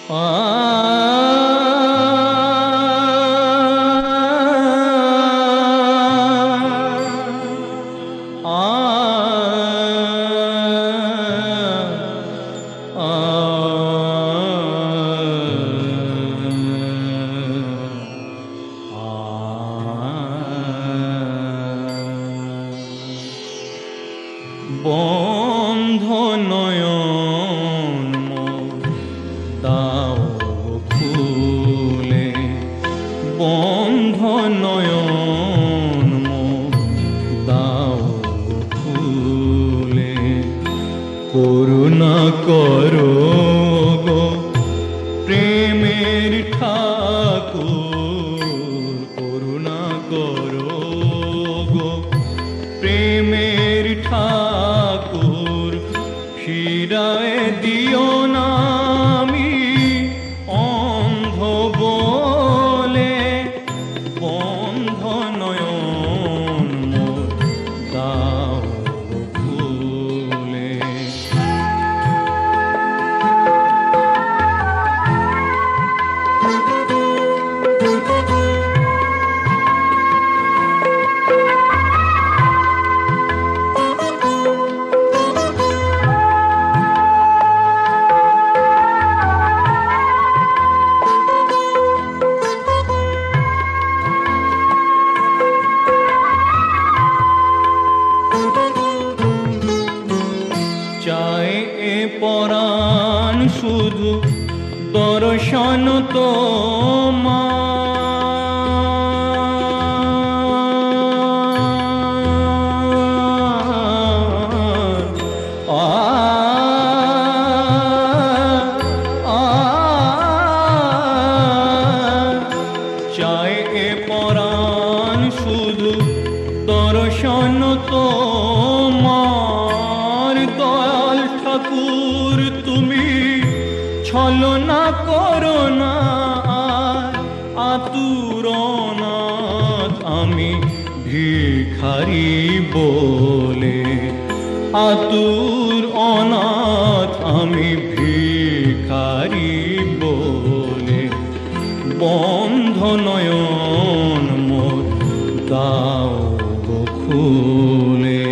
বন্ধ নয়ন দাও খুলে, বন্ধ নয়ন দাও খুলে, করুণা করো গো প্রেমের ঠাকুর, করুণা করো গো প্রেমের ঠাকুর, ফিরায় দিও না আমি অন্ধ বলে, বন্ধ নয়ন দাও খুলে। চায় এ পরাণ শুধু দর্শন তোমার, চায় এ পরাণ শুধু দর্শন তোমার, দয়াল ঠাকুর তুমি ছলনা করো না, আতুর অনাথ আমি ভিখারি বলে, আতুর অনাথ আমি ভিখারি বলে, বন্ধ নয়ন মোর দাও খুলে।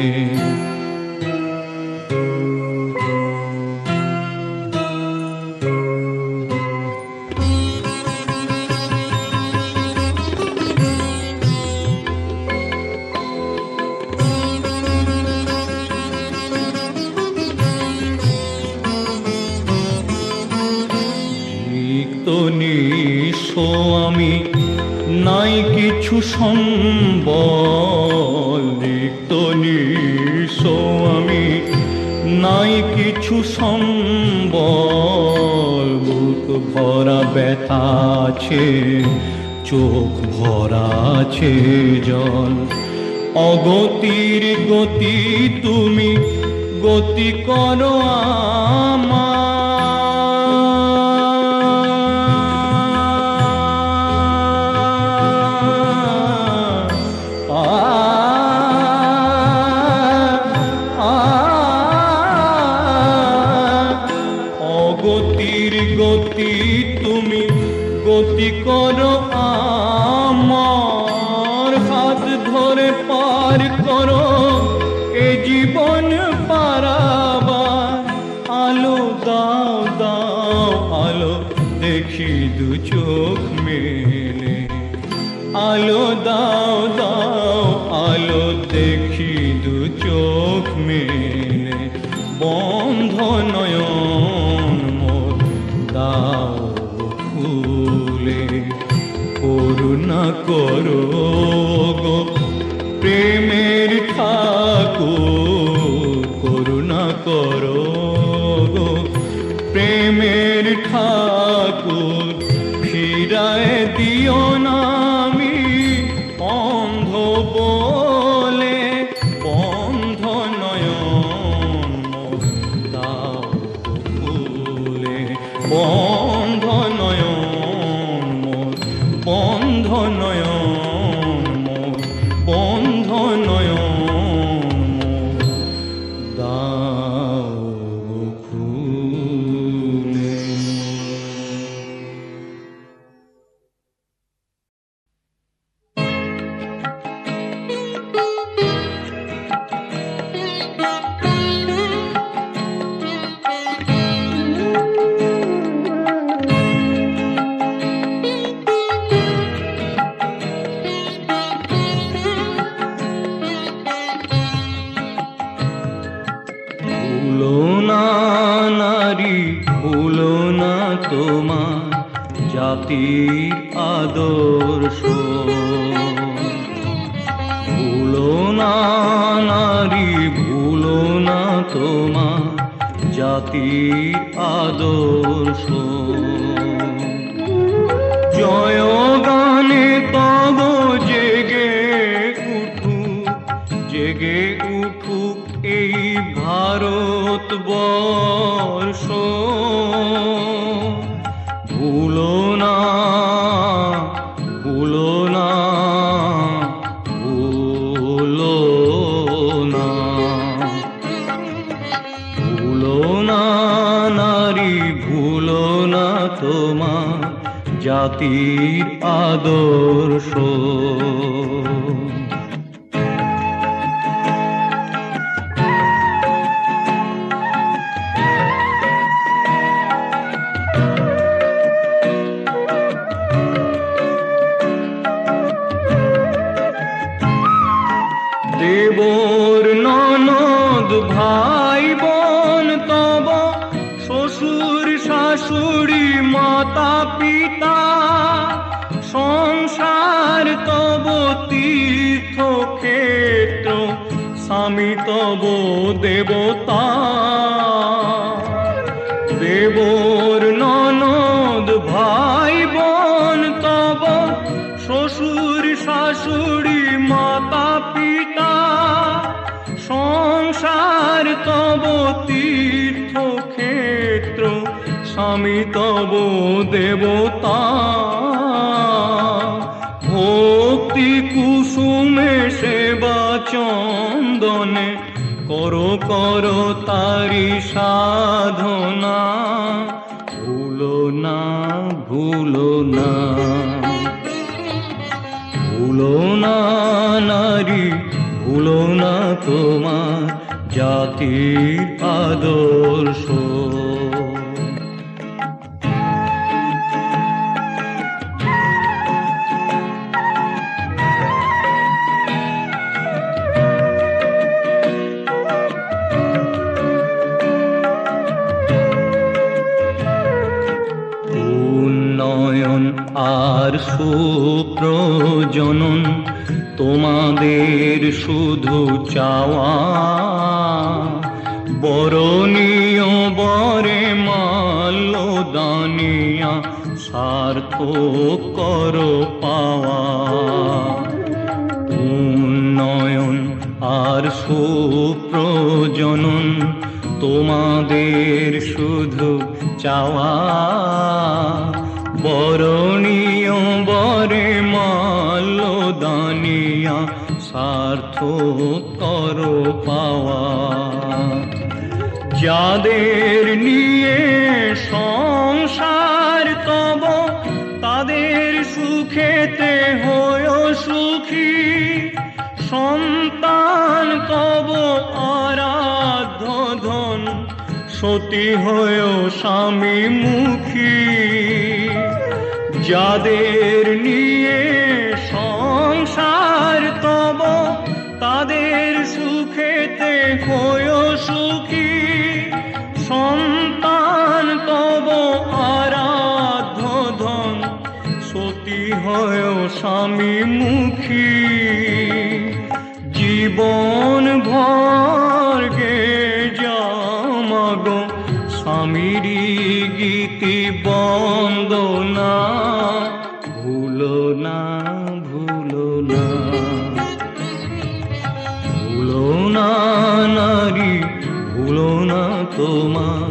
নিঃস্ব আমি নাই কিছু সম্বল, রিক্ত নিঃস্ব আমি নাই কিছু সম্বল, বুক ভরা ব্যথা আছে চোখ ভরা আছে জল, অগতির গতি তুমি গতি করো আমার, অগতির গতি তুমি গতি করো আমার, হাত ধরে পার করো এ জীবন পারাবার, আলো দাও দাও আলো দেখি দু চোখ মেলে, আলো দাও দাও আলো দেখি দু চোখ মেলে, বন্ধ নয়ন মোর দাও খুলে, করুণা করো গো প্রেমের ঠাকুর, করুণা করো গো প্রেমের ঠাকুর, ফিরায় দিও না আমি অন্ধ বলে, বন্ধ নয়ন দাও খুলে, বন্ধ নয়ন বন্ধ নয়ন ভুলো না নারী, ভুলো না তোমার জাতির আদর্শ। ভুলো না নারী, ভুলো না তোমার জাতির আদর্শ। জয় গানে তব জেগে উঠুক, জেগে উঠুক এই ভারতবর্ষ। ভুলো না, ভুলো না, ভুলো না, ভুলো না নারী, ভুলো না তোমার জাতির আদর্শ। দেবর ননদ ভাই বোন তব, শ্বশুর শাশুড়ি মাতা পিতা, সংসার তব তীর্থক্ষেত্র, স্বামী তব দেবতা। দেবর ননদ ভাই বোন তব, শ্বশুর শাশুড়ি মাতা পিতা, সংসার তব তীর্থক্ষেত্র, স্বামী তব দেবতা। ভক্তি কুসুমে সেবা চন্দনে করো করো তারি সাধনা। ভুলো না, ভুলো না, ভুলো না নারী, ভুলো না তোমার জাতির আদর্শ। উন্নয়ন আর সুপ্রজনন তোমাদের শুধু চাওয়া। বরণীয় বরে মাল্য দানিয়া সার্থক করো পাওয়া। উন্নয়ন আর সুপ্রজনন তোমাদের শুধু চাওয়া। বরণীয় বরে মাল্য দানিয়া সার্থক করো পাওয়া। যাদের নিয়ে সংসার তব, তাদের সুখেতে হয় সুখী। সন্তান তব আরাধ্য ধন, সতী হয় স্বামী মুখী। যাদের নিয়ে সংসার তব, তাদের সুখেতে হয় সুখী। সন্তান তব আরাধ্য ধন, সতী হয় স্বামী মুখী। জীবন ভর গে জামাগো স্বামীর গীতি বন্দনা। ভুলো না, ভুলো না, ভুলো না নারী, ভুলো না তোমার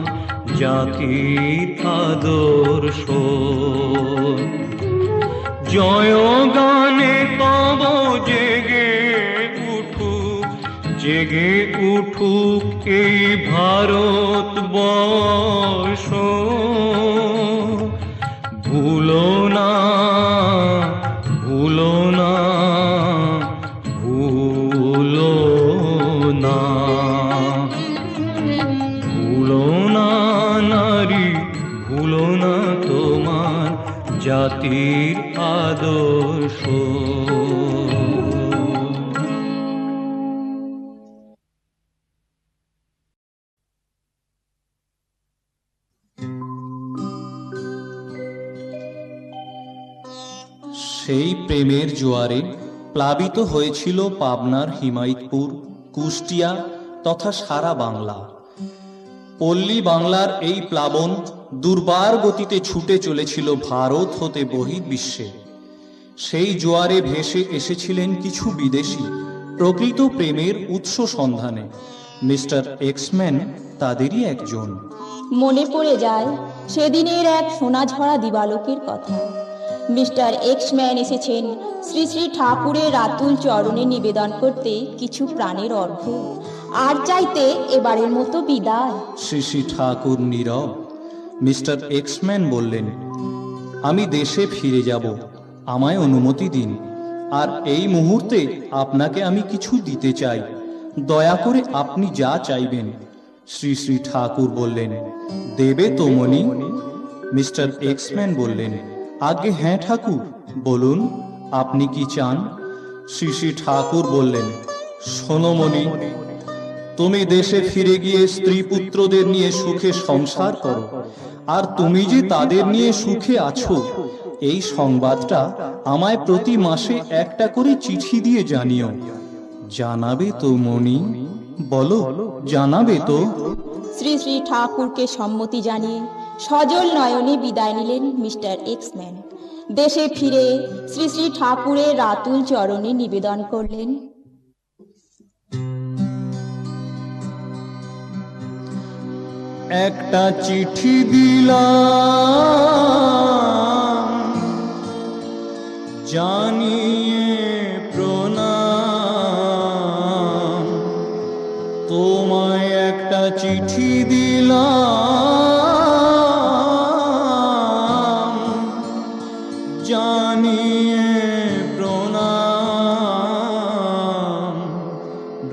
জাতির আদর্শ। জয় গানে তব জেগে উঠুক, জেগে উঠুক এই ভারতবর্ষ। ভুলো না, ভুলো না, ভুলো না, ভুলো না নারী, ভুলো না তোমার জাতির আদর্শ। সেই প্রেমের জোয়ারে প্লাবিত হয়েছিল পাবনার হিমায়তপুর, কুষ্টিয়া তথা সারা বাংলা। পল্লী বাংলার এই প্লাবন দুর্বার গতিতে ছুটে চলেছিল ভারত হতে বহির্বিশ্বে। সেই জোয়ারে ভেসে এসেছিলেন কিছু বিদেশি প্রকৃত প্রেমের উৎস সন্ধানে। মিস্টার এক্সম্যান তাদেরই একজন। মনে পড়ে যায় সেদিনের এক সোনাঝরা দিবালোকের কথা। মিস্টার এক্সম্যান এসেছেন শ্রী শ্রী ঠাকুরের রাতুল চরণে নিবেদন করতে কিছু প্রাণের অর্ঘ্য, আর চাইতে এবারের মতো বিদায়। শ্রী শ্রী ঠাকুর নীরব। মিস্টার এক্সম্যান বললেন, আমি দেশে ফিরে যাব, আমায় অনুমতি দিন। আর এই মুহূর্তে আপনাকে আমি কিছু দিতে চাই, দয়া করে আপনি যা চাইবেন। শ্রী শ্রী ঠাকুর বললেন, দেবে তো মণি? মিস্টার এক্সম্যান বললেন, আগে হ্যাঁ ঠাকুর, বলুন আপনি কি চান? শ্রী শ্রী ঠাকুর বললেন, শোনো মণি, তুমি দেশে ফিরে গিয়ে স্ত্রী পুত্রদের নিয়ে সুখে সংসার করো, আর তুমি যে তাদের নিয়ে সুখে আছো এই সংবাদটা আমায় প্রতি মাসে একটা করে চিঠি দিয়ে জানিও। জানাবে তো মণি? বলো, জানাবে তো? শ্রী শ্রী ঠাকুরকে সম্মতি জানিয়ে সজল নয়নে বিদায় নিলেন মিস্টার এক্সম্যান। দেশে ফিরে শ্রী শ্রী ঠাকুরের রাতুল চরণে নিবেদন করলেন, একটা চিঠি দিলাম জানিয়ে প্রণাম, তোমায় একটা চিঠি দিলাম জানিয়ে প্রণাম,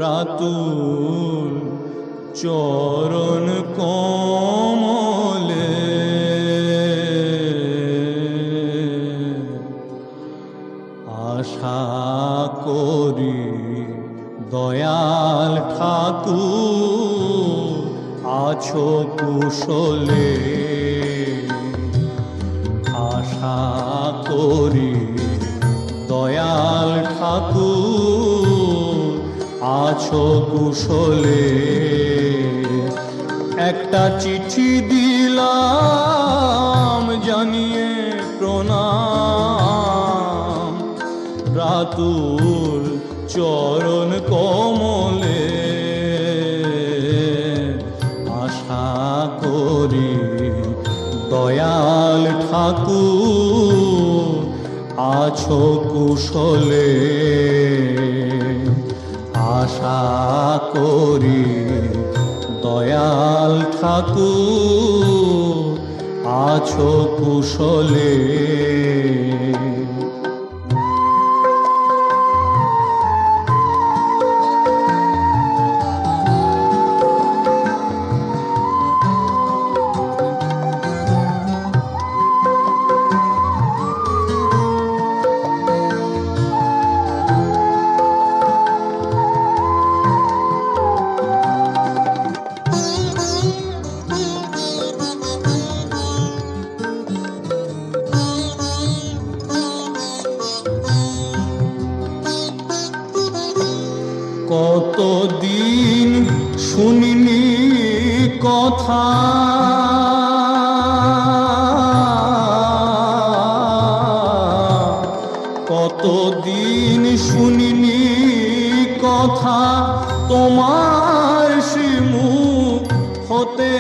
রাতুল চরণ কমলে আশা করি দয়াল ঠাকুর আছো কুশলে। আশা করি দয়াল ঠাকুর আছো কুশলে। একটা চিঠি দিলাম জানিয়ে প্রণাম, রাতুল চরণ কমলে আশা করি দয়াল ঠাকুর আছো কুশলে। আশা করি দয়াল ঠাকুর আছো কুশলে। কতদিন শুনিনি কথা, কতদিন শুনিনি কথা তোমার মুখ হতে,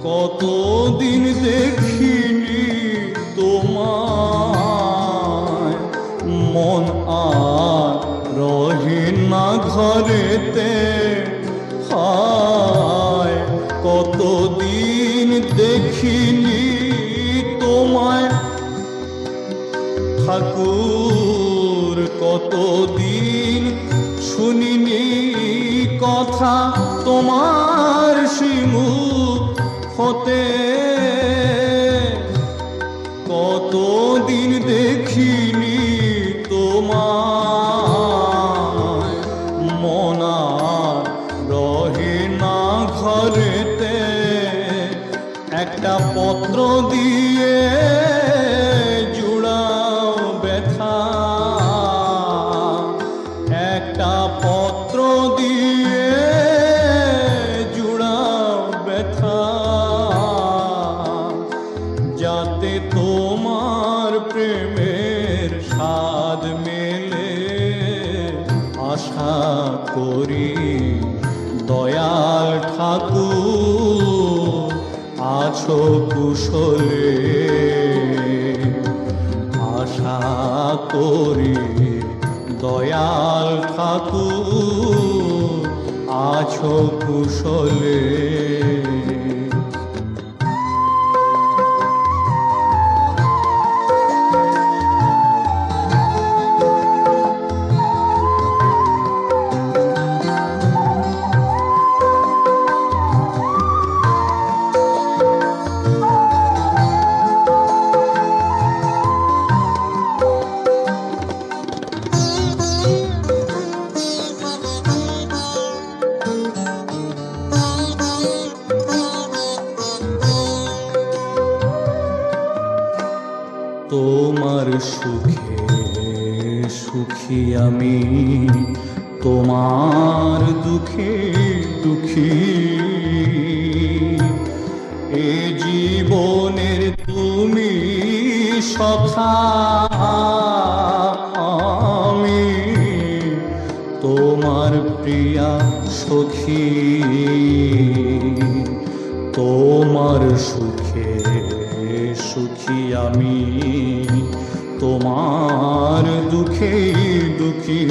কতদিন দেখিনি তোমায়, মন আর রহে না ঘরেতে। হায় কতদিন দেখিনি তোমায় ঠাকুর, কতদিন শুনিনি কথা তোমার মুখ হতে, কতদিন দেখিনি তোমায়, মন আর রহে না ঘরেতে। একটা পত্র দিয়ে একটা পত্র দিয়ে জুড়াও ব্যথা, যাতে তোমার প্রেমের স্বাদ মেলে। আশা করি দয়াল ঠাকুর আছো কুশলে। আশা করি দয়াল ঠাকুর আছো কুশলে। তোমার সুখে সুখী আমি, তোমার দুঃখে দুঃখী। এ জীবনের তুমি সখা, আমি তোমার প্রিয়া সখী। তোমার সুখে সুখী আমি, তোমার দুঃখে দুঃখী।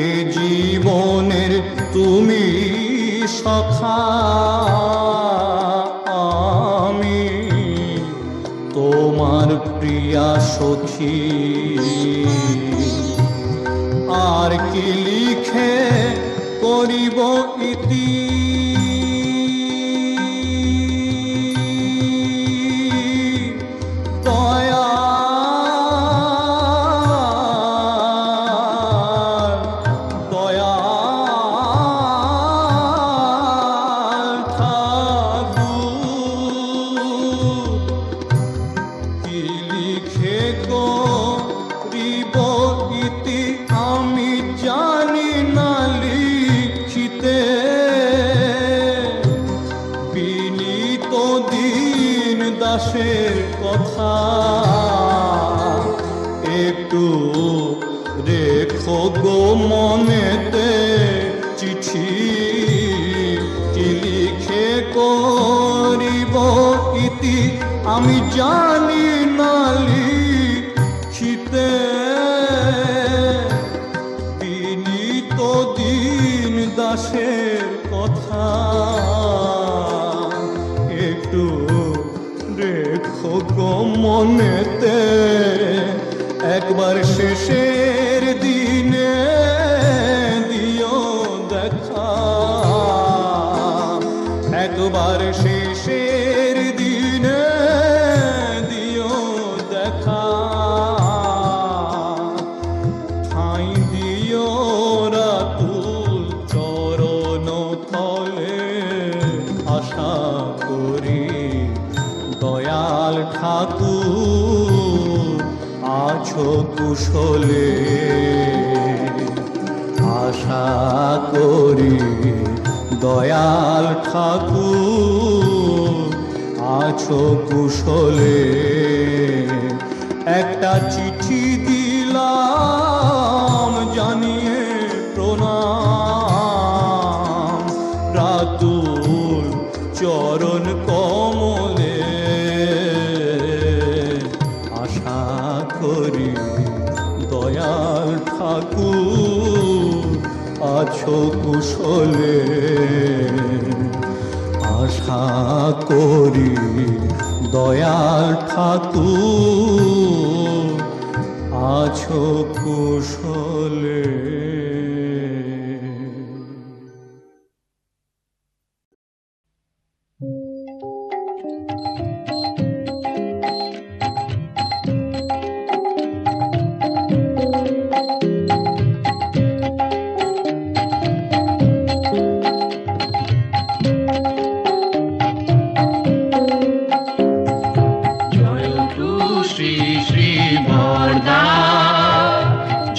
এ জীবনের তুমি সখা, আমি তোমার প্রিয়া সখী। আর কি লিখে করিব ইতি, দাসের কথা একটু রেখো গো মনেতে। চিঠি কি লিখে করিব ইতি, আমি জানি না লিখিতে। বিনীত দীন দাসের কথা একটু রেখো গো মনেতে। একবার শেষের দিনে দিও দেখা, একবার শেষের দিনে দিও দেখা। ঠাঁই দিও রাতুল চরণ তলে, আশা করি দয়াল ঠাকুর আছো কুশলে। আশা করি দয়াল ঠাকুর আছো কুশলে। একটা চিঠি দিলাম জানিয়ে প্রণাম, রাতুল চরণ কমলে। আশা করি দয়াল ঠাকুর আছো কুশলে। আশা করি দয়াল ঠাকুর আছো কুশলে।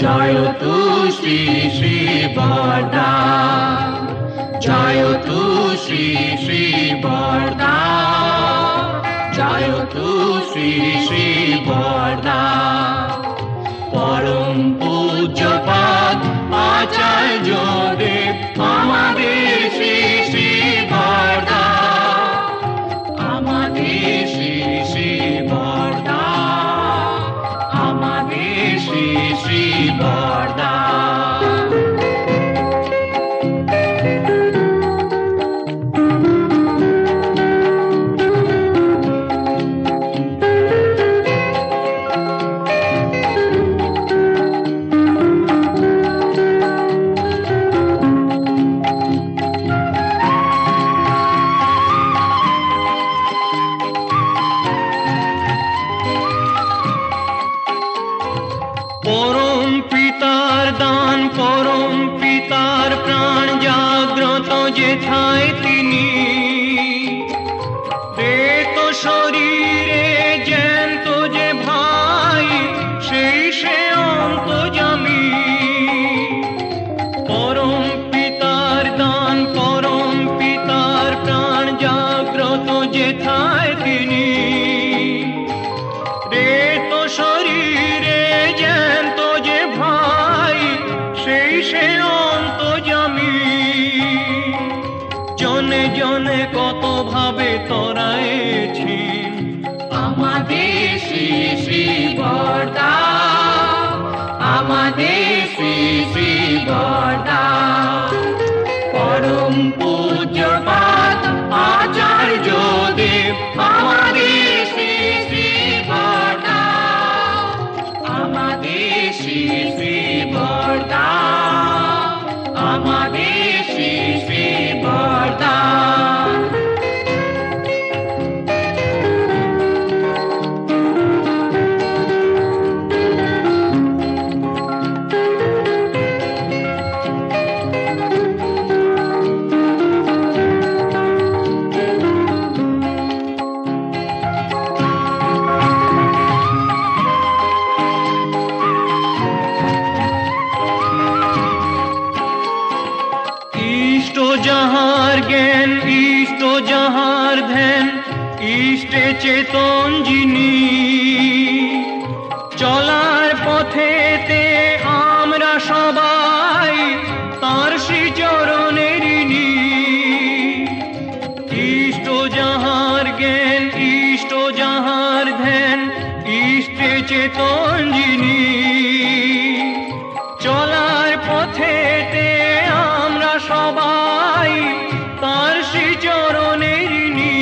জয় তু শ্রী শ্রী বরদা, জয় তু শ্রী শ্রী বরদা, জয় তু শ্রী শ্রী বরদা। পরম পূজ্যপাদ আচার্য দেব আমাদের শ্রী শ্রী বরদা, আমাদের শ্রী শ্রী বরদা, আমাদের শ্রী শ্রী বরদা। পরম পিতার দান, পরম পিতার প্রাণ, জাগ্রত যেথায় তিনি, প্রেত শরীরে জ্যান্ত যে ভাই, সেই সে অন্তর্যামী। পরম পিতার দান, পরম পিতার প্রাণ, জাগ্রত যেথায় তিনি, প্রেত শরীরে জ্যান্ত যে ভাই, সেই সে অন্তর্যামী। জনে জনে কত ভাবে তরায়েছেন আমাদের শ্রী শ্রী বরদা, আমাদের শ্রী শ্রী বরদা। পরম পূজ্যপাদ আচার্য দেব আমাদের শ্রী শ্রী বরদা, আমাদের শ্রী শ্রী বরদা, আমাদের শ্রী শ্রী বরদা। ইষ্ট যাহার জ্ঞান, ইষ্ট যাহার ধ্যান, ইষ্টে চেতন যিনি, চলার পথেতে আমরা সবাই তার শ্রীচরণের ঋণী। ইষ্ট যাহার জ্ঞান, ইষ্ট যাহার ধ্যান, ইষ্টে চেতন যিনি, চলার পথেতে আমরা সবাই তার শ্রীচরণের ঋণী।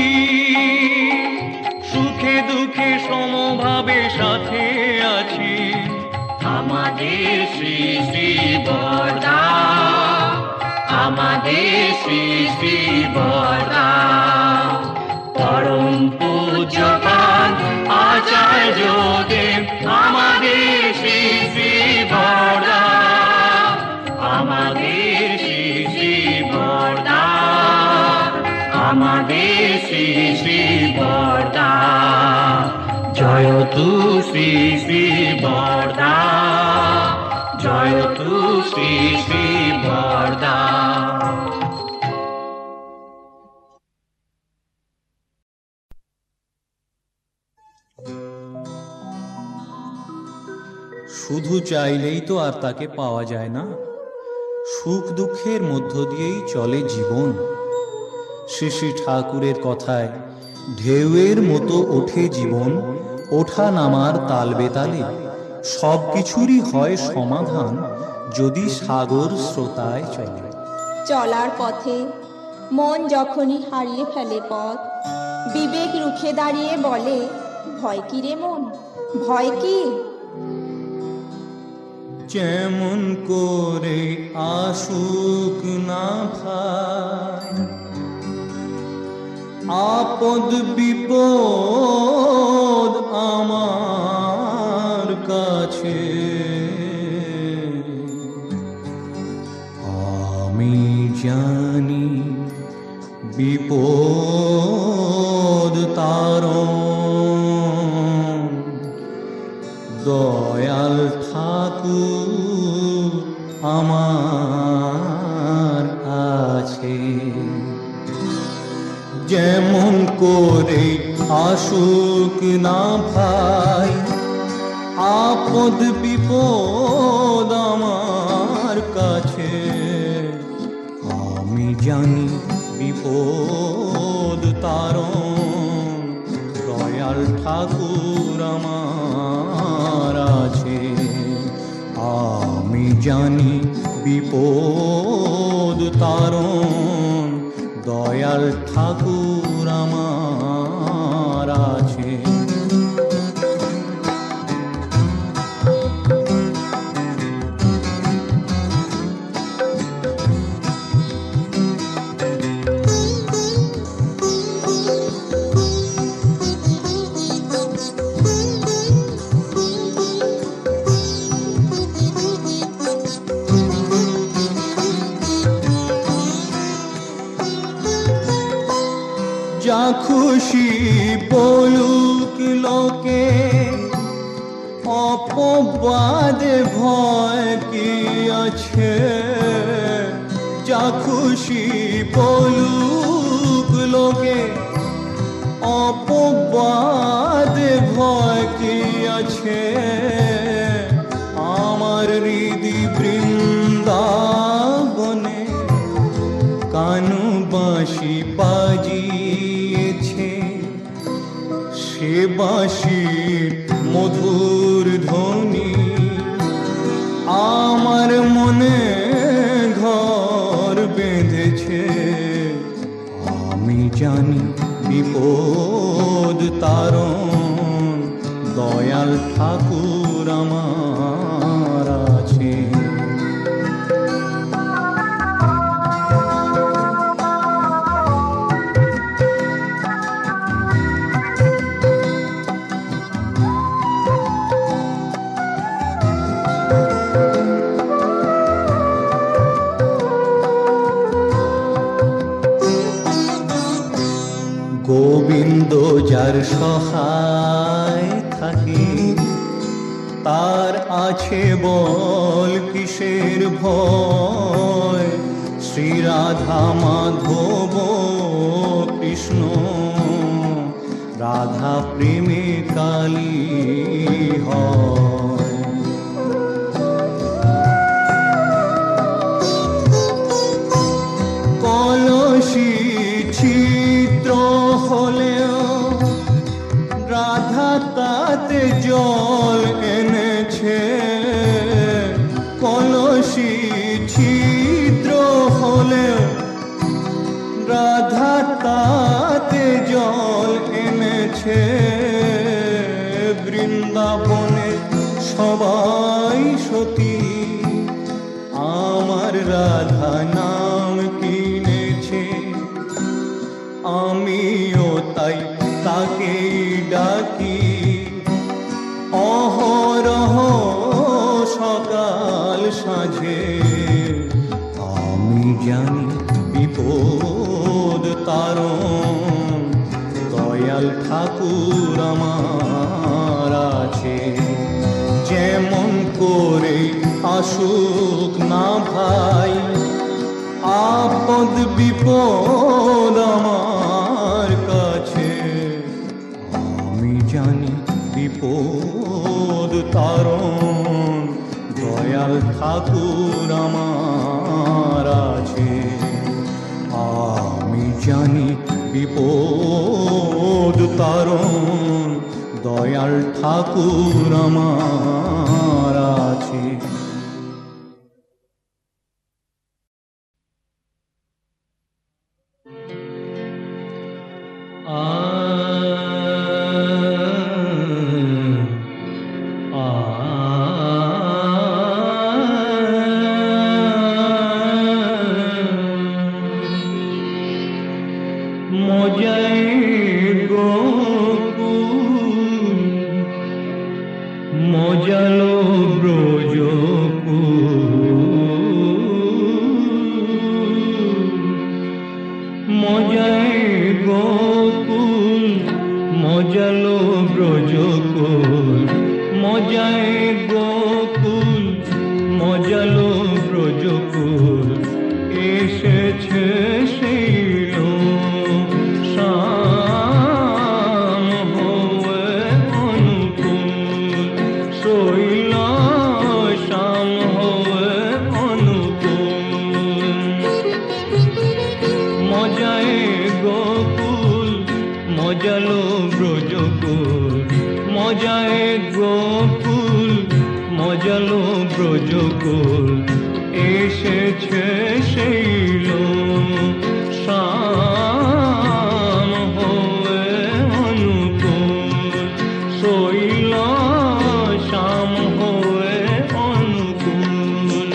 সুখে দুঃখে সমভাবে সাথে আছি আমাদের শ্রী শ্রী বরদা, আমাদের শ্রী শ্রী বরদা। পরম পূজ্যপাদ আচার্য দেব আমাদের শ্রী শ্রী বরদা, আমাদের শ্রী শ্রী বরদা, আমাদের শ্রী শ্রী বরদা। জয় তু শ্রী শ্রী বরদা, জয় তু শ্রী শ্রী বরদা। শুধু চাইলেই তো আর তাকে পাওয়া যায় না, সুখ দুঃখের মধ্য দিয়েই চলে জীবন। শ্রী শ্রী ঠাকুরের কথায় ঢেউয়ের মতো ওঠে জীবন, ওঠা নামার তাল বেতালে সব কিছুরই হয় সমাধান যদি সাগর স্রোতায় চলে। চলার পথে মন যখনই হারিয়ে ফেলে পথ, বিবেক রুখে দাঁড়িয়ে বলে, ভয় কি রে মন, ভয় কি? যেমন করে আসুক না ভাই আপদ বিপদ আমার কাছে, আমি জানি বিপদ তারণ দয়াল ঠাকুর আমার আছে। যেমন করে আসুক না ভাই আপদ বিপদ আমার কাছে, আমি জানি বিপদ তারণ দয়াল ঠাকুর আমার আছে। আমি জানি বিপদ তারণ দয়াল ঠাকুর আমার আছে। যা খুশি বলুক লোকে, অপবাদে ভয় কি আছে। যা খুশি বলুক লোকে, অপবাদে ভয় কি আছে। আমার হৃদি বৃন্দাবনে কানু বাঁশি বাজিয়েছে, সে বাঁশির মধুর ধ্বনি আমার মনে ঘর বেঁধেছে। আমি জানি বিপদ তারণ দয়াল ঠাকুর আমার আছে। গোবিন্দ যার সহায় থাকে, তার আছে বল কিসের ভয়। শ্রী রাধা মাধব কৃষ্ণ রাধা প্রেমে কালী হয়। কলসি ছিদ্র হলেও রাধা তাতে জল এনেছে। কলসি ছিদ্র হলেও রাধা তাতে জল এনেছে। বৃন্দাবনে সবাই সতী আমার রাধা নাম কিনেছে। আমিও তাই তাকেই ডাকি অহরহ সকাল সাঁঝে। আমি জানি বিপদ তারণ দয়াল ঠাকুর আমার আছে। যেমন করে আসুক না ভাই আপদ বিপদ আমার কাছে, আমি জানি বিপদ তারণ দয়াল ঠাকুর আমার আছে। আমি জানি বিপদ তারণ দয়াল ঠাকুর আমার আছে। মজালো মজায় গোকুল মজালো ব্রজকুল, মজায় গোকুল মজালো ব্রজ ব্রজকুল এসেছে শৈল শ্যাম হয়ে অনুকূল শৈল শ্যাম হয়ে অনুকূল মজায় গোকুল মজালো ব্রজকুল মজায় গোকুল মজালো ব্রজকুল এসেছে শৈল শ্যাম হয়ে অনুকূল শৈল শ্যাম হয়ে অনুকূল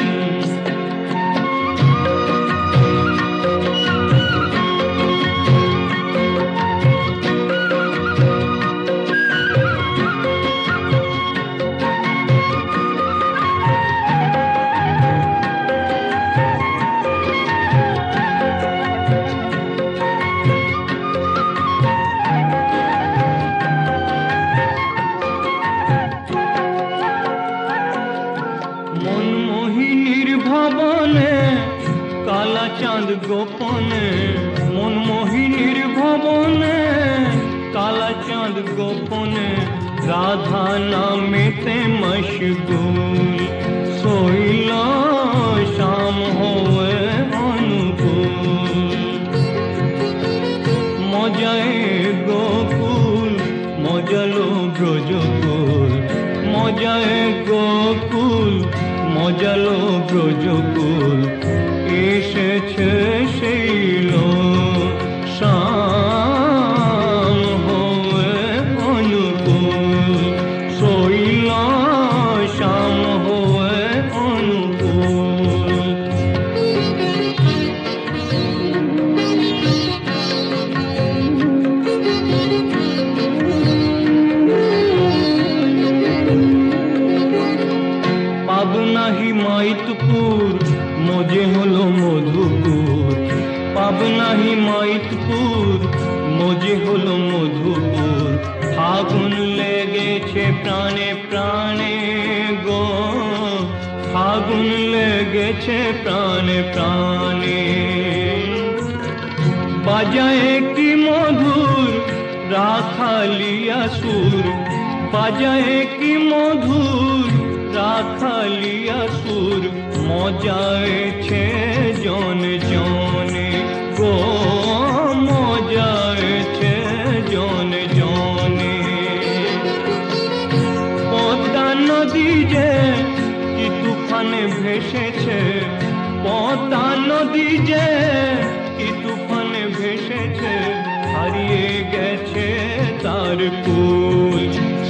মনমোহিনীর ভবনে কালা চাঁদ গোপনে মনমোহিনীর ভবনে কালা চাঁদ গোপনে রাধা নামেতে মশগুল শৈল শ্যাম হয়ে অনুকূল মজায় গোকুল মজালো ব্রজকুল মজায় গোকুল মজালো ব্রজকুল এসেছে শৈল শ্যাম হয়ে অনুকূল শৈল শ্যাম হয়ে অনুকূল পাবনাহি মাইতপুর মজে হলো মধুপুর পাবনাহি মাইতপুর মজে হলো মধুপুর ফাগুন লেগেছে প্রাণে প্রাণে গো ফাগুন লেগেছে প্রাণে প্রাণে বাজায় কি মধুর রাখালিয়া সুর বাজায় কি মধুর রাখালিয়া সুর মজায়েছে জন জনে গো মজায়েছে জন জনে পদ্মা নদী যে কি তুফানে ভেসেছে পদ্মা নদী যে কি তুফানে ভেসেছে হারিয়ে গেছে তার কুল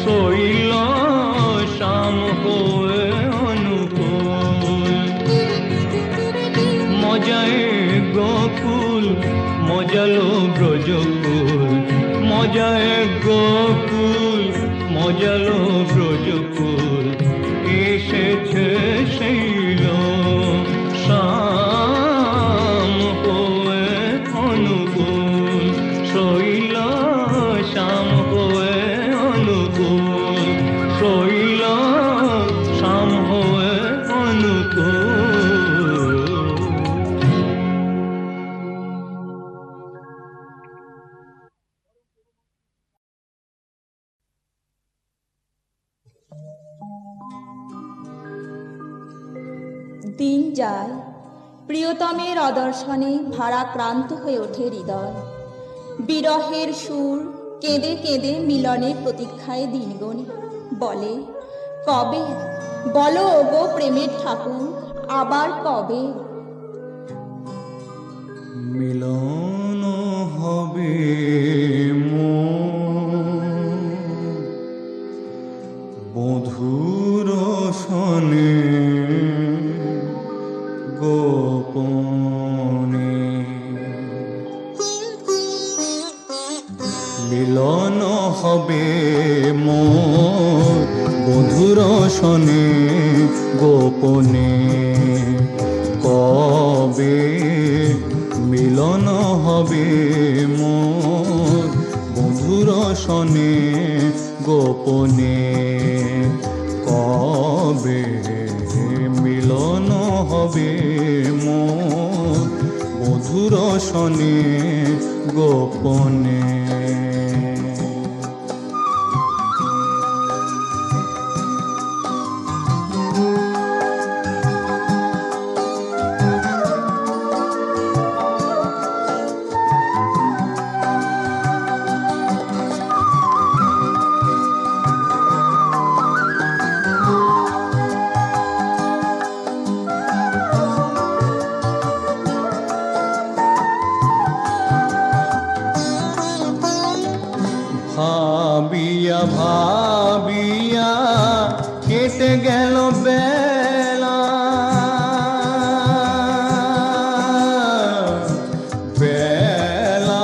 শৈল শ্যাম হয়ে অনুকূল মজায় গোকুল মজালো ব্রজকুল মজায় গোকুল মজালো ব্রজকুল এসেছে শৈল শ্যাম হয়ে অনুকূল শৈল শ্যাম হয়ে অনুকূল শৈল শ্যাম হয়ে অনুকূল দিন যায় প্রিয়তমের অদর্শনে ভারাক্রান্ত হয়ে ওঠে হৃদয় বিরহের সুর কেঁদে কেঁদে মিলনের প্রতীক্ষায় দিন গণে বলে কবে বলো ওগো প্রেমের ঠাকুর আবার কবে মিলন হবে বধুর সনে গোপনে মিলন হবে মোর বধুর সনে গোপনে কবে মিলন হবে মোর বধুর সনে গোপনে কবে মিলন হবে মোর মধুর শনে গোপনে। ভাবিয়া ভাবিয়া কেটে গেল বেলা, বেলা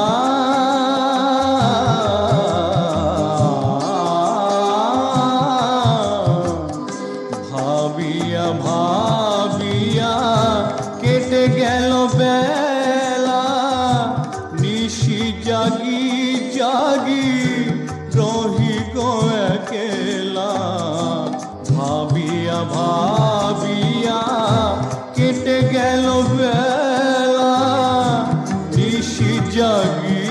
ভাবিয়া ভাবিয়া কেটে গেল বেলা, নিশি জাগি জাগি রহি গো একলা। ভাবিয়া ভাবিয়া কেটে গেল বেলা, নিশি জাগি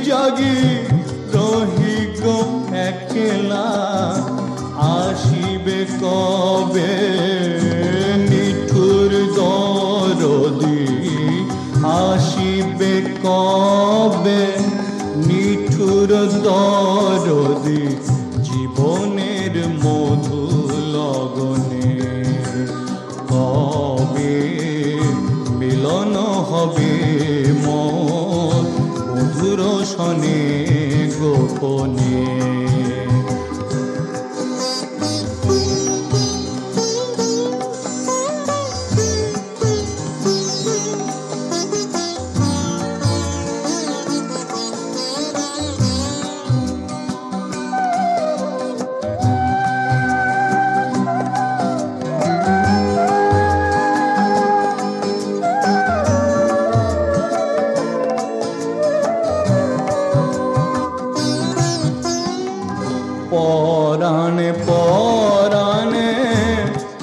জাগি রহি গো একলা। আসিবে কবে নিঠুর দরদি, আসিবে কবে নিঠুর দরদি, জীবনের মধু লগনে। কবে মিলন হবে মোর মধুর শনে গোপনে। পরাণে পরাণে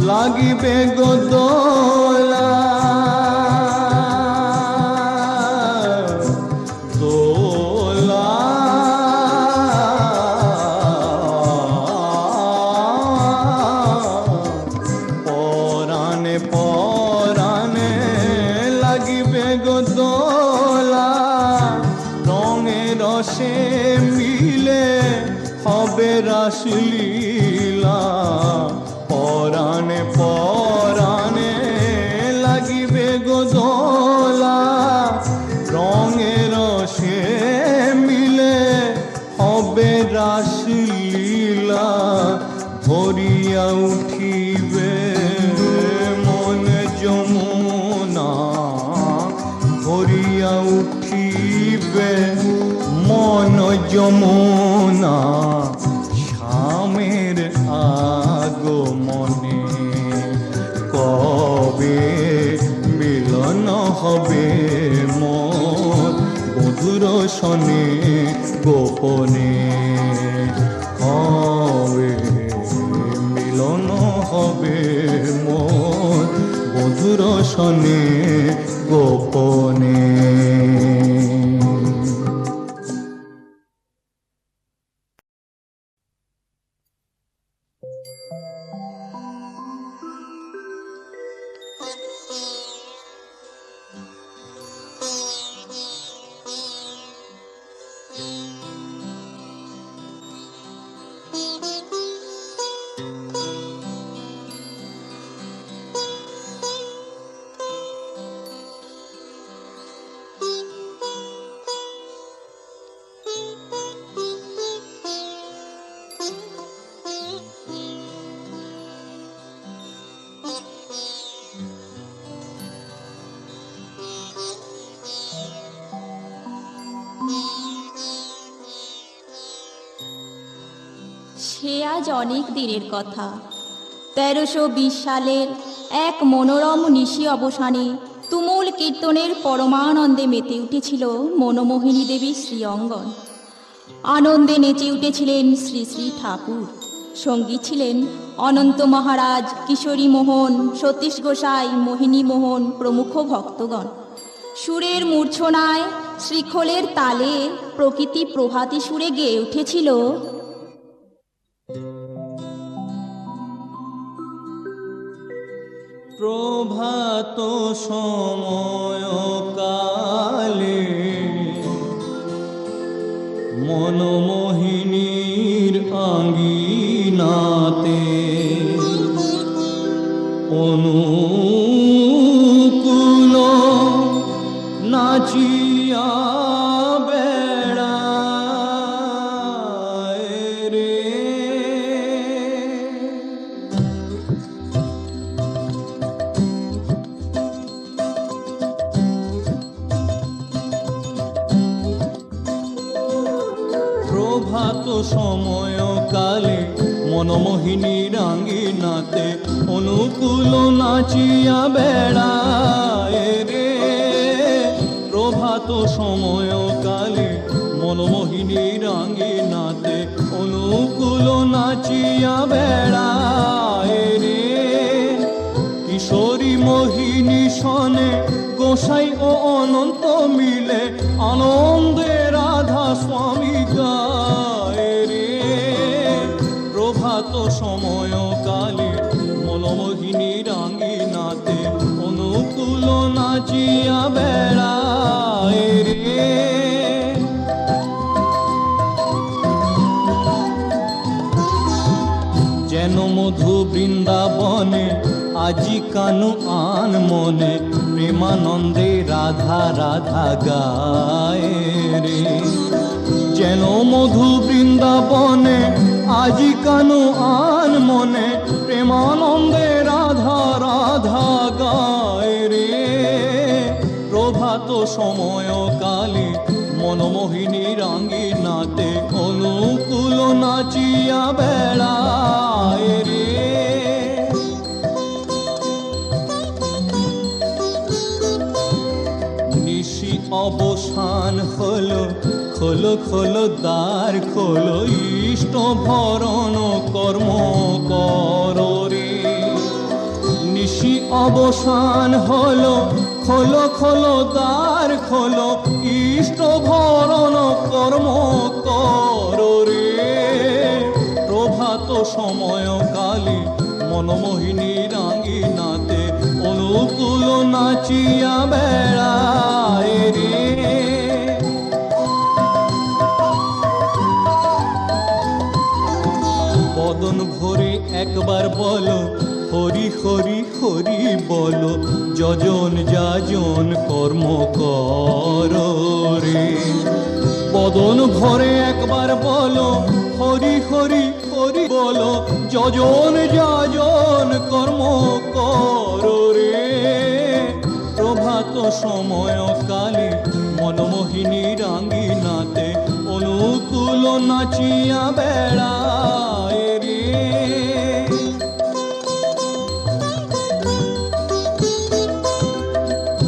লাগিবে গো দোলা, দোলা পরাণে পরাণে লাগিবে গো দোলা। রঙে রসে মিলে হবে রাসলীলা, পরাণে পরাণে লাগিবে গো দোলা। রঙে রসে মিলে হবে রাসলীলা, ভরিয়া উঠিবে মন যমুনা, ভরিয়া উঠিবে মন যমুনা। স্বামীর আগমনে কবে মিলন হবে মোর মধুর শনে গোপনে। কবে মিলন হবে মোর মধুর শনে গোপনে। সে আজ অনেক দিনের কথা। 1320 সালের এক মনোরম নিশি অবসানে তুমুল কীর্তনের পরমানন্দে মেতে উঠেছিল মনোমোহিনী দেবী শ্রী অঙ্গন। আনন্দে নেচে উঠেছিলেন শ্রী শ্রী ঠাকুর। সঙ্গী ছিলেন অনন্ত মহারাজ, কিশোরী মোহন, সতীশ গোসাই, মোহিনী মোহন প্রমুখ ভক্তগণ। সুরের মূর্ছনায়, শ্রীখোলের তালে প্রকৃতি প্রভাতী সুরে গেয়ে উঠেছিল, প্রভাত সময় কালে মনমোহিনীর আঙ্গিনাতে অনুকূল নাচিয়া বেড়ায় রে। প্রভাত সময় কালে মনমোহিনীর আঙ্গিনাতে অনুকূল নাচিয়া বেড়ায় রে। প্রভাত সময় কালে মনমোহিনীর আঙ্গিনাতে অনুকূল নাচিয়া বেড়ায় রে। কিশোরী মোহিনী সনে গোসাই ও অনন্ত মিলে আনন্দে রাধা স্বামী গায় রে। প্রভাত সময় কালে মনমোহিনীর আঙ্গিনাতে অনুকূল নাচিয়া বেড়ায় রে। যেন মধু বৃন্দাবনে আজি কানু আন মনে প্রেমানন্দে রাধা রাধা গায় রে। যেন মধু বৃন্দাবনে আজি কানু আন মনে প্রেমানন্দে রাধা রাধা গায় রে। প্রভাত সময় কালে মনমোহিনীর আঙ্গিনাতে অনুকূল নাচিয়া বেড়ায় রে। নিশি অবসান হলো, খোলো খোলো দ্বার খোলো, ইষ্ট ভরণ কর্ম করো রে। নিশি অবসান হলো, খোলো খোলো দ্বার খোলো, ইষ্ট ভরণ কর্ম করো রে। প্রভাত সময় কালে মনমোহিনীর আঙ্গিনাতে অনুকূল নাচিয়া বেড়ায় রে। বদন ভরে একবার বলো হরি হরি হরি বলো, যজন যাজন কর্ম করো রে। বদন ভরে একবার বলো হরি হরি হরি বলো, যজন যাজন কর্ম করো রে। প্রভাত সময় কালে মনমোহিনীর আঙ্গিনাতে অনুকূল নাচিয়া বেড়ায় রে।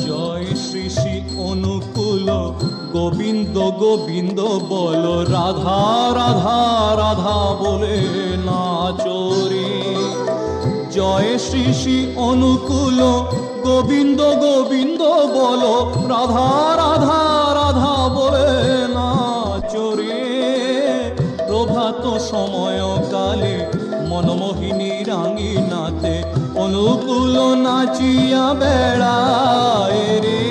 জয় শ্রী শ্রী অনুকূল গোবিন্দ গোবিন্দ বলো, রাধা রাধা রাধা বলে নাচো রে। জয় শ্রী শ্রী অনুকূল গোবিন্দ গোবিন্দ বলো, রাধা রাধা রাধা বলে নাচো রে। প্রভাত সময় কালে মনমোহিনীর আঙ্গিনাতে অনুকূল নাচিয়া বেড়ায় রে।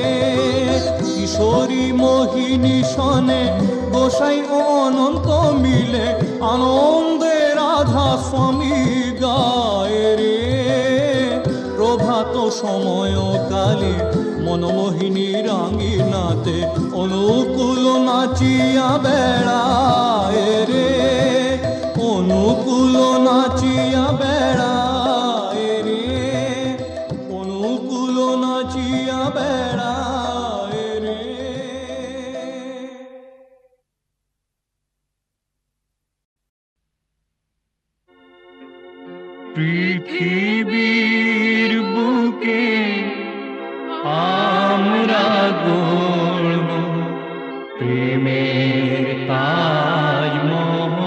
কিশোরী মোহিনী সনে গোসাই ও অনন্ত মিলে আনন্দে রাধা স্বামী গায় রে। প্রভাত সময় কালে মনমোহিনীর আঙ্গিনাতে অনুকূল নাচিয়া বেড়ায় রে। অনুকূল নাচিয়া বেড়ায় রে। অনুকূল নাচিয়া বেড়ায় রে। পৃথিবীর বুকে আমরা গড়ব প্রেমের তাজমহল।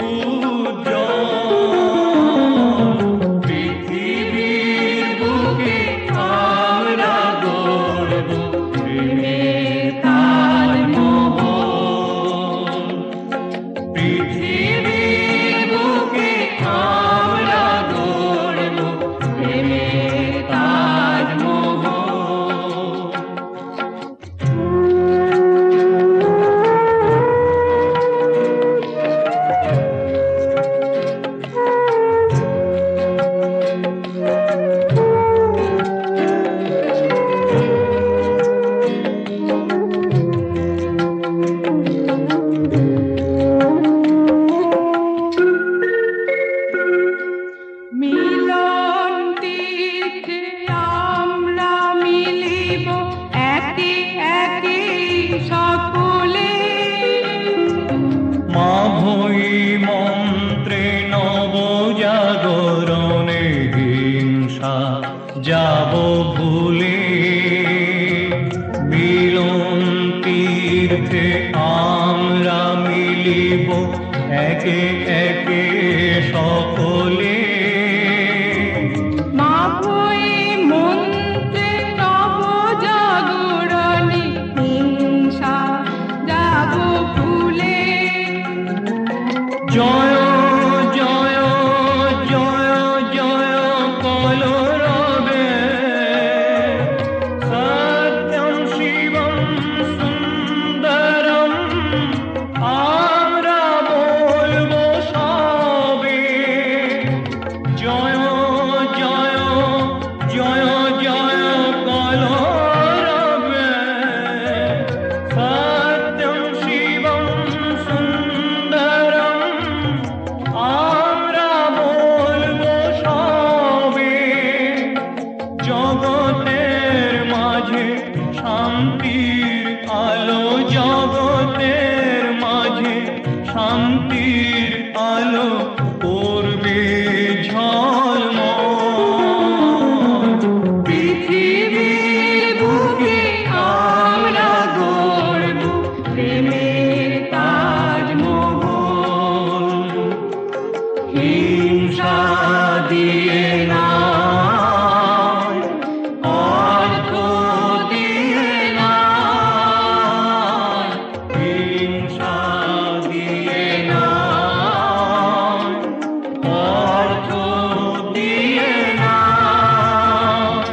উজ্জ্বল। পৃথিবীর বুকে আমরা গড়ব প্রেমের তাজমহল। পৃথিবীর বুকে আমরা গড়ব প্রেমের তাজমহল। মিলন তীর্থে আমরা মিলিব একে একে সকলে। মাভৈ মন্ত্রে নবজাগরণে হিংসা যাব ভুলে। মিলন তীর্থে আমরা মিলিব একে একে সকলে। মাভৈ মন্ত্রে নবজাগরণে হিংসা যাব ভুলে। জয় জয় জয় জয় কলরবে। সত্যম শিবম সুন্দরম আমরা বলবো সবে। জয় জয় জয় জয় কলরবে। সত্যম শিবম সুন্দরম আমরা বলবো সবে। জগতের মাঝে শান্তির আলো, জগতের মাঝে শান্তির আলো করবে ঝলমল। পৃথিবীর বুকে আমরা গড়ব প্রেমের তাজমহল। হিংসা দিয়ে নয়, অর্থ দিয়ে নয়। হিংসা দিয়ে নয়, অর্থ দিয়ে নয়।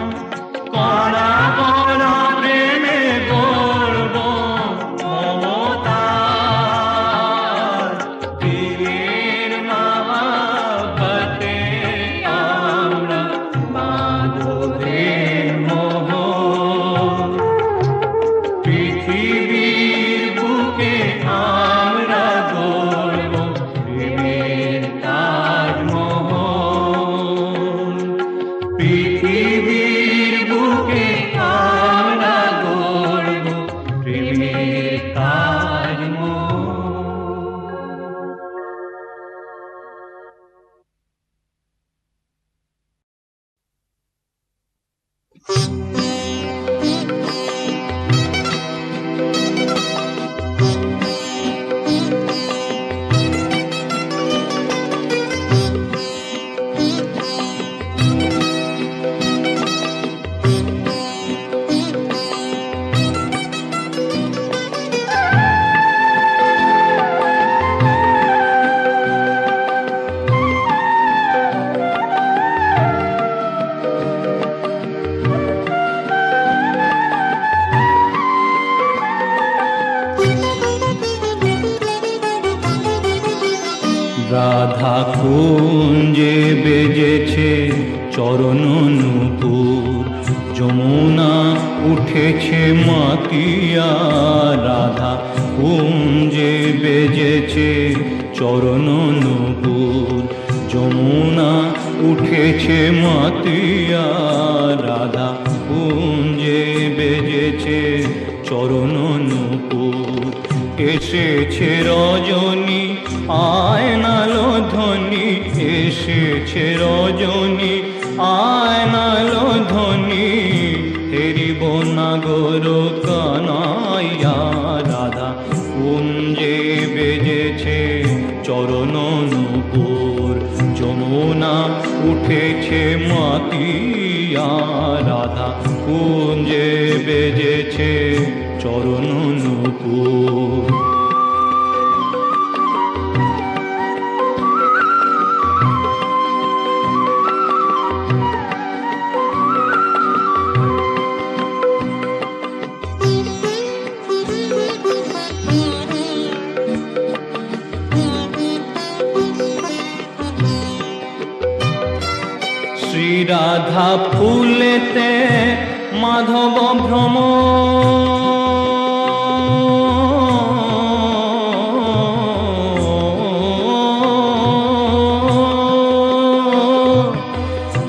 কড়া কড়া প্রেমে গড়ব মমতার। পীরের মহব্বতে আমরা বাঁধবে মোহর। পৃথিবীর বুকে আমরা গড়ব প্রেমের তাজমহল। পৃথিবীর বুকে আমরা গড়ব প্রেমের তাজমহল। রাধা কুঞ্জে বেজেছে চরণ নূপুর। যমুনা উঠেছে মাতিয়া। রাধা কুঞ্জে বেজেছে চরণ নূপুর। যমুনা উঠেছে মাতিয়া। রাধা কুঞ্জে বেজেছে চরণ নূপুর। এসেছে রজনী আয়নালো ধ্বনি। এসেছে রজনী আয়নালো ধ্বনি। হেরিব নাগর কানাইয়া। রাধা কুঞ্জে বেজেছে চরণ নূপুর যমুনা উঠেছে মাতিয়া রাধা কুঞ্জে বেজেছে চরণ নূপুর রাধা ফুলেতে মাধব ভ্রম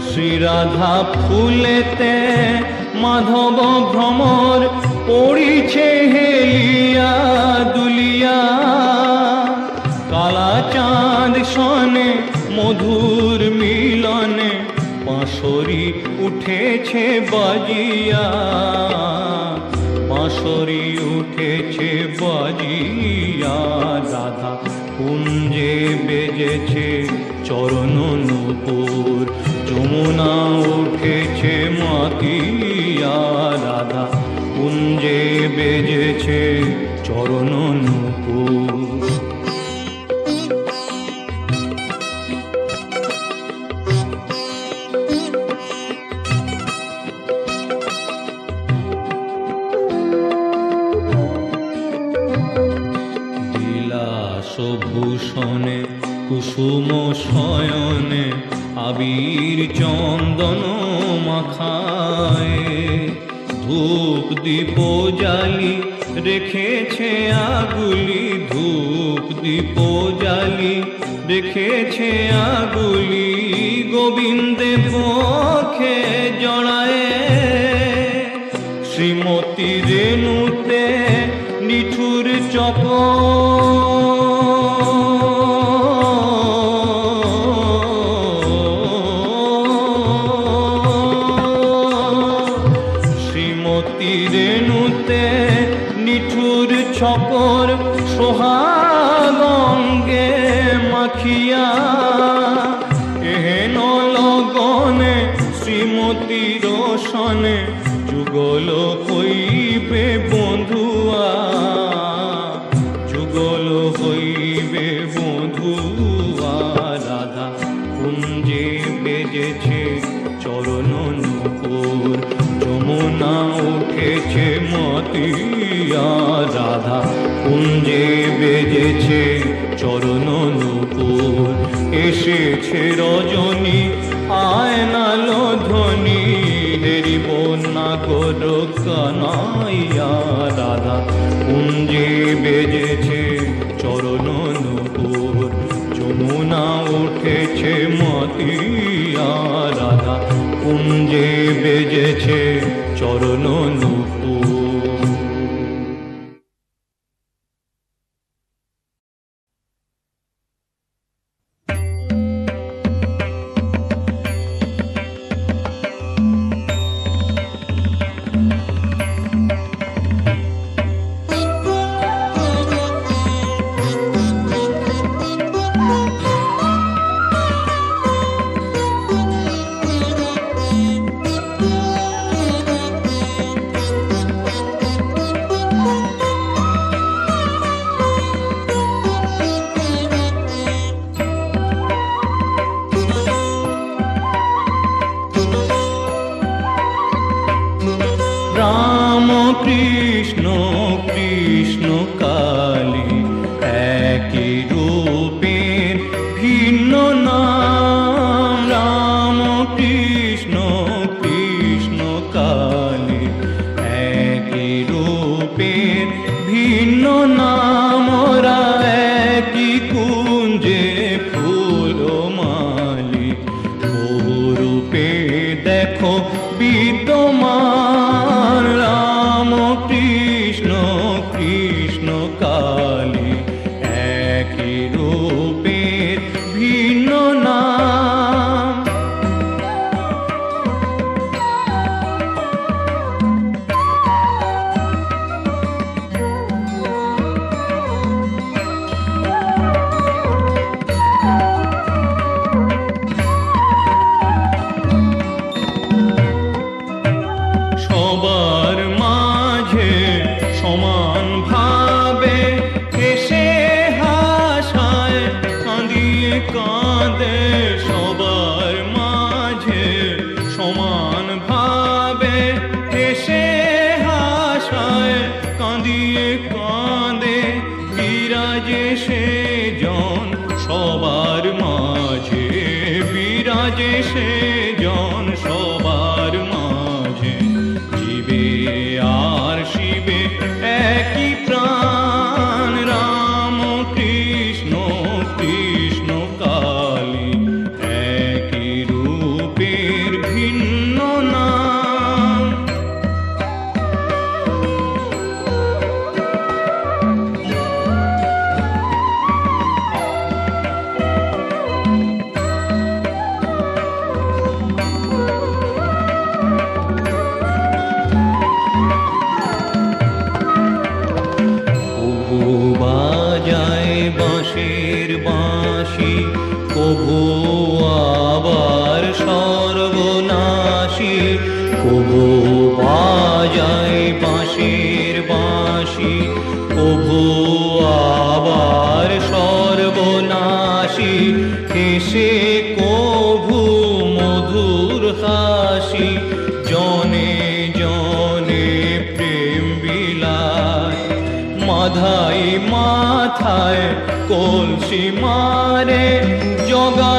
শ্রীরাধা ফুলেতে মাধব ভ্রমর পড়িছে হেলিয়া দুলিয়া কালা চাঁদ সনে মধুর মিলনে বাঁশরি উঠেছে বাজিয়া বাঁশরি উঠেছে বাজিয়া রাধা কুঞ্জে বেজেছে চরণ নূপুর যমুনা উঠেছে মাতিয়া রাধা কুঞ্জে বেজেছে চরণ নূপুর ভূষণে কুসুম শয়নে আবির চন্দন মাখায় ধূপ দীপ জালি রেখেছে আগুলি ধূপ দীপ জালি রেখেছে আগুলি গোবিন্দে পক্ষে জড়ায় শ্রীমতী রেণুতে নিঠুর চক ছকর সোহাগঙ্গে মাখিয়া এহেন লগনে শ্রীমতীর সনে যুগল হইবে বন্ধুয়া যুগল হইবে বন্ধুয়া রাধা কুঞ্জে বেজেছে চরণ নূপুর যমুনা উঠেছে মাতিয়া রাধা কুঞ্জে বেজেছে চরণ নূপুর এসেছে রজনী আয়নালো ধ্বনি হেরিব নাগর কানাইয়া রাধা কুঞ্জে বেজেছে চরণ নূপুর যমুনা উঠেছে মাতিয়া রাধা কুঞ্জে বেজেছে চরণ নূপুর রাম কৃষ্ণ কৃষ্ণ কালী একই রূপের ভিন্ন নাম রাম কৃষ্ণ কৃষ্ণ কালী একই রূপের ভিন্ন নাম ওরা একই কুঞ্জে ফুল মালি বহু রূপে দেখো বিদ্যমান রাম কৃষ্ণ কৃষ্ণ কালী একই রূপের ভিন্ন কাঁদে সবার মাঝে সমান ভাবে, হেসে হাসায় কাঁদিয়ে কাঁদে, বিরাজে সে জন সবার মাঝে, বিরাজে সে জন সবার মাঝে। জীবে আর শিবে একই প্রাণ, রাম কৃষ্ণ কৃষ্ণ কালী, একই রূপের ভিন্ন নাম। কবু বাজায় বাঁশির বাঁশি, কবু আবার সর্বনাশী, কবু বাজায় বাঁশির বাঁশি, কবু আবার সর্বনাশী, হেসে কভু মধুর হাসি, জনে জনে প্রেম বিলায়, মাথায় মাথায় কলসি মারে, জগা